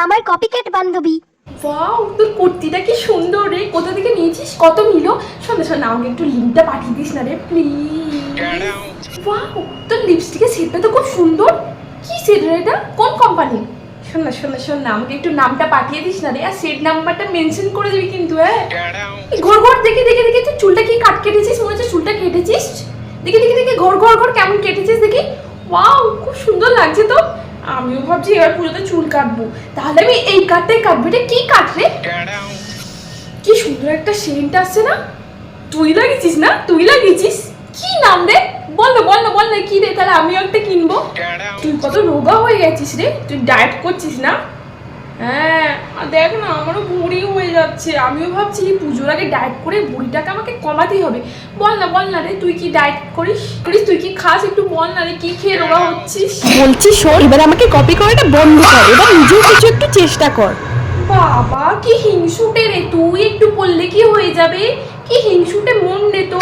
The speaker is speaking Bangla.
আমার কপিক্যাট বান্ধবী। ওয়াও, তোর কুর্তিটা কি সুন্দর রে, কোথা থেকে নিয়েছিস, কত নিল? শোন শোন, আমাকে একটু লিঙ্কটা পাঠিয়ে দিস না রে প্লিজ। ওয়াও, তোর লিপস্টিকের শেডটা তো খুব সুন্দর। কি শেড রে এটা, কোন কোম্পানি? শোন না শোন না শোন না, আমাকে একটু নামটা পাঠিয়ে দিস না রে, আর শেড নাম্বারটা মেনশন করে দিবি কিন্তু। হ্যাঁ, ঘর ঘর দেখে দেখে দেখে তুই চুলটা কি কাট কেটেছিস, মনে হচ্ছে চুলটা কেটেছিস। দেখে দেখে দেখে ঘর ঘর ঘর কেমন কেটেছিস দেখি। ওয়াও, খুব সুন্দর লাগছে তো। আমিও ভাবছি এবার পুজোতে চুল কাটবো, তাহলে আমি এই কাটটাই কাটবো। এটা কি কাটরে, কি সুন্দর একটা সেন্ট আসছে না। তুই লাগিয়েছিস না, তুই লাগিয়েছিস? কি নাম রে, বল না বল না বল না, কি রে, তাহলে আমিও একটা কিনবো। তুই কত রোগা হয়ে গেছিস রে, তুই ডায়েট করছিস না? হ্যাঁ, আর দেখ না, আমারও ভুঁড়ি হয়ে যাচ্ছে। আমিও ভাবছি পুজোর আগে ডায়েট করে ভুঁড়িটাকে আমাকে কমাতেই হবে। বল না রে, তুই কি ডায়েট করিস করিস, তুই কি খাস, একটু বল না রে, কি খেয়ে রোগা হচ্ছিস? বলছি শোন, এবার আমাকে কপি করাটা বন্ধ কর, এবার নিজেও কিছু একটু চেষ্টা কর। বাবা, কি হিংসুটে রে তুই, একটু পড়লে কি হয়ে যাবে, কি হিংসুটে মন রে তো।